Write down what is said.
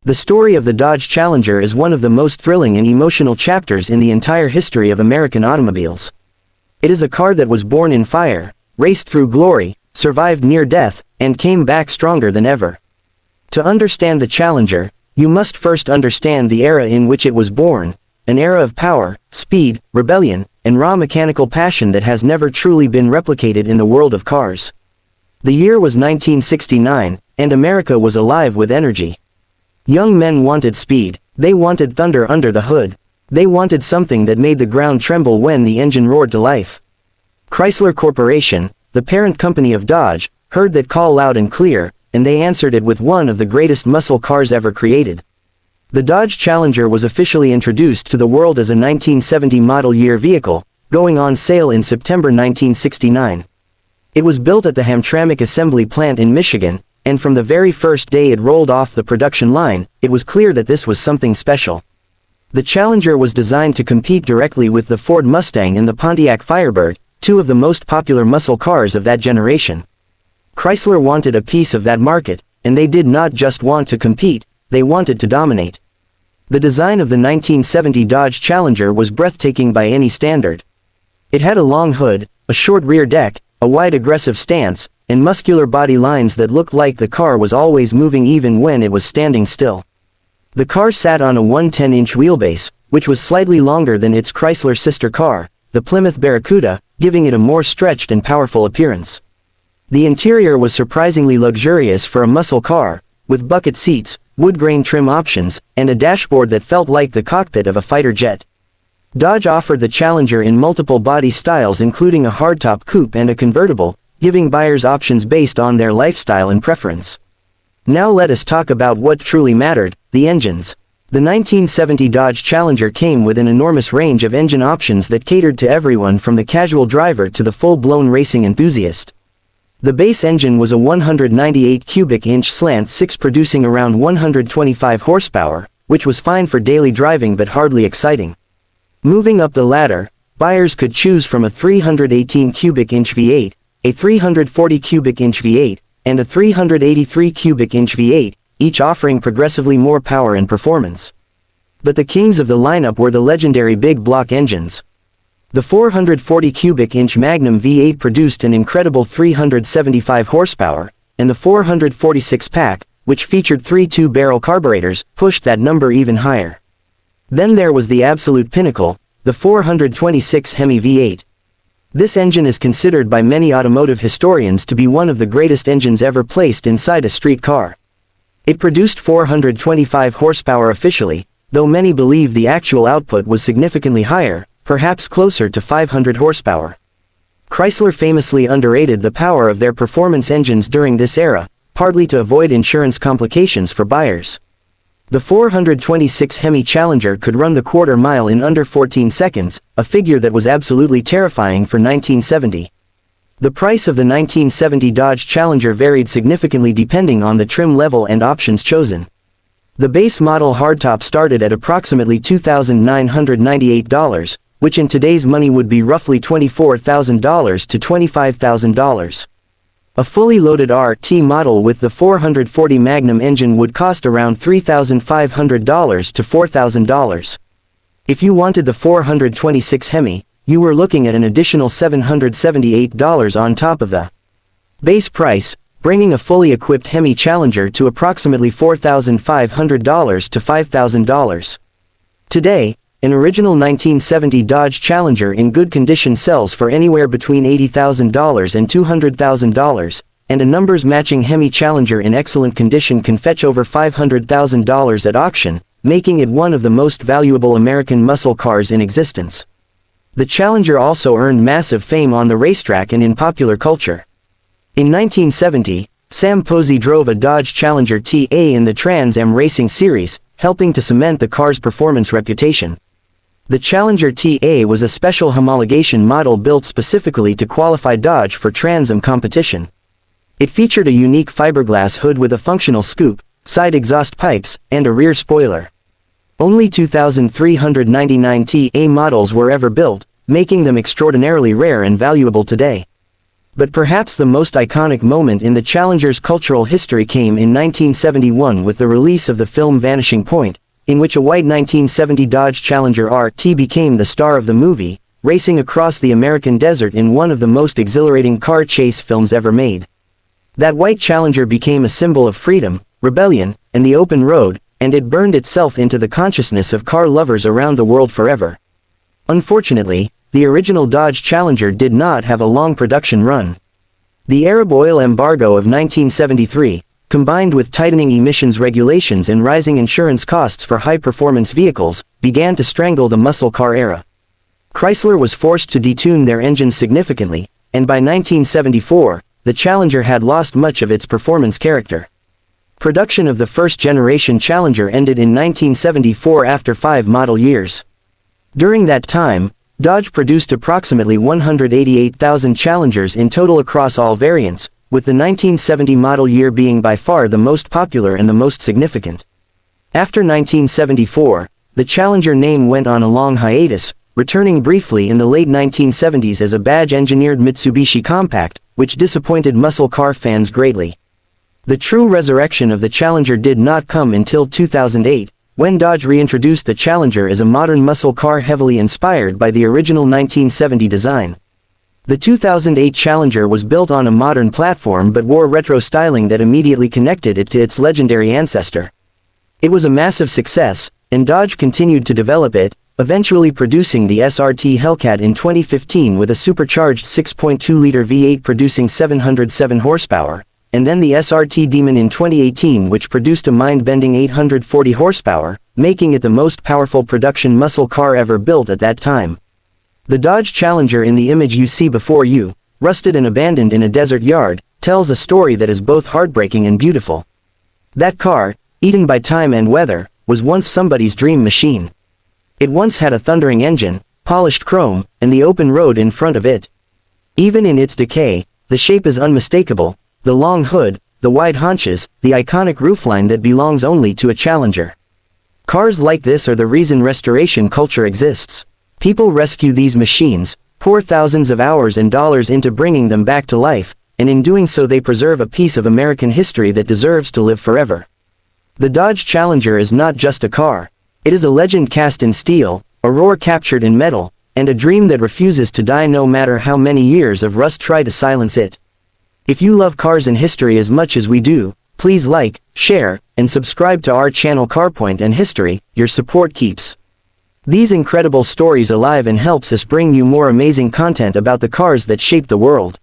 The story of the Dodge Challenger is one of the most thrilling and emotional chapters in the entire history of American automobiles. It is a car that was born in fire, raced through glory, survived near death, and came back stronger than ever. To understand the Challenger, you must first understand the era in which it was born, an era of power, speed, rebellion, and raw mechanical passion that has never truly been replicated in the world of cars. The year was 1969, and America was alive with energy. Young men wanted speed, they wanted thunder under the hood. They wanted something that made the ground tremble when the engine roared to life. Chrysler Corporation, the parent company of Dodge, heard that call loud and clear, and they answered it with one of the greatest muscle cars ever created. The Dodge Challenger was officially introduced to the world as a 1970 model year vehicle, going on sale in September 1969. It was built at the Hamtramck assembly plant in Michigan, and from the very first day it rolled off the production line, it was clear that this was something special. The Challenger was designed to compete directly with the Ford Mustang and the Pontiac Firebird, two of the most popular muscle cars of that generation. Chrysler wanted a piece of that market, and they did not just want to compete, they wanted to dominate. The design of the 1970 Dodge Challenger was breathtaking by any standard. It had a long hood, a short rear deck, a wide aggressive stance, and muscular body lines that looked like the car was always moving even when it was standing still. The car sat on a 110-inch wheelbase, which was slightly longer than its Chrysler sister car, the Plymouth Barracuda, giving it a more stretched and powerful appearance. The interior was surprisingly luxurious for a muscle car, with bucket seats, wood grain trim options, and a dashboard that felt like the cockpit of a fighter jet. Dodge offered the Challenger in multiple body styles including a hardtop coupe and a convertible, giving buyers options based on their lifestyle and preference. Now let us talk about what truly mattered, the engines. The 1970 Dodge Challenger came with an enormous range of engine options that catered to everyone from the casual driver to the full-blown racing enthusiast. The base engine was a 198 cubic inch slant 6 producing around 125 horsepower, which was fine for daily driving but hardly exciting. Moving up the ladder, buyers could choose from a 318 cubic inch V8, a 340 cubic inch V8, and a 383 cubic inch V8, each offering progressively more power and performance. But the kings of the lineup were the legendary big block engines. The 440 cubic inch Magnum V8 produced an incredible 375 horsepower, and the 446 pack, which featured 3 two-barrel carburetors, pushed that number even higher. Then there was the absolute pinnacle, the 426 Hemi V8. This engine is considered by many automotive historians to be one of the greatest engines ever placed inside a street car. It produced 425 horsepower officially, though many believe the actual output was significantly higher, perhaps closer to 500 horsepower. Chrysler famously underrated the power of their performance engines during this era, partly to avoid insurance complications for buyers. The 426 Hemi Challenger could run the quarter mile in under 14 seconds, a figure that was absolutely terrifying for 1970. The price of the 1970 Dodge Challenger varied significantly depending on the trim level and options chosen. The base model hardtop started at approximately $2,998, which in today's money would be roughly $24,000 to $25,000. A fully loaded RT model with the 440 Magnum engine would cost around $3,500 to $4,000. If you wanted the 426 Hemi, you were looking at an additional $778 on top of the base price, bringing a fully equipped Hemi Challenger to approximately $4,500 to $5,000. Today, an original 1970 Dodge Challenger in good condition sells for anywhere between $80,000 and $200,000, and a numbers-matching Hemi Challenger in excellent condition can fetch over $500,000 at auction, making it one of the most valuable American muscle cars in existence. The Challenger also earned massive fame on the racetrack and in popular culture. In 1970, Sam Posey drove a Dodge Challenger TA in the Trans Am Racing Series, helping to cement the car's performance reputation. The Challenger TA was a special homologation model built specifically to qualify Dodge for Trans Am competition. It featured a unique fiberglass hood with a functional scoop, side exhaust pipes, and a rear spoiler. Only 2,399 TA models were ever built, making them extraordinarily rare and valuable today. But perhaps the most iconic moment in the Challenger's cultural history came in 1971 with the release of the film Vanishing Point, in which a white 1970 Dodge Challenger RT became the star of the movie, racing across the American desert in one of the most exhilarating car chase films ever made. That white Challenger became a symbol of freedom, rebellion, and the open road, and it burned itself into the consciousness of car lovers around the world forever. Unfortunately, the original Dodge Challenger did not have a long production run. The Arab oil embargo of 1973, combined with tightening emissions regulations and rising insurance costs for high-performance vehicles, began to strangle the muscle car era. Chrysler was forced to detune their engines significantly, and by 1974, the Challenger had lost much of its performance character. Production of the first-generation Challenger ended in 1974 after 5 model years. During that time, Dodge produced approximately 188,000 Challengers in total across all variants, with the 1970 model year being by far the most popular and the most significant. After 1974, the Challenger name went on a long hiatus, returning briefly in the late 1970s as a badge-engineered Mitsubishi compact, which disappointed muscle car fans greatly. The true resurrection of the Challenger did not come until 2008, when Dodge reintroduced the Challenger as a modern muscle car heavily inspired by the original 1970 design. The 2008 Challenger was built on a modern platform but wore retro styling that immediately connected it to its legendary ancestor. It was a massive success, and Dodge continued to develop it, eventually producing the SRT Hellcat in 2015 with a supercharged 6.2-liter V8 producing 707 horsepower. And then the SRT Demon in 2018, which produced a mind-bending 840 horsepower, making it the most powerful production muscle car ever built at that time. The Dodge Challenger in the image you see before you, rusted and abandoned in a desert yard, tells a story that is both heartbreaking and beautiful. That car, eaten by time and weather, was once somebody's dream machine. It once had a thundering engine, polished chrome, and the open road in front of it. Even in its decay, the shape is unmistakable. The long hood, the wide haunches, the iconic roofline that belongs only to a Challenger. Cars like this are the reason restoration culture exists. People rescue these machines, pour thousands of hours and dollars into bringing them back to life, and in doing so they preserve a piece of American history that deserves to live forever. The Dodge Challenger is not just a car. It is a legend cast in steel, a roar captured in metal, and a dream that refuses to die no matter how many years of rust try to silence it. If you love cars and history as much as we do, please like, share, and subscribe to our channel CarPoint and History. Your support keeps these incredible stories alive and helps us bring you more amazing content about the cars that shape the world.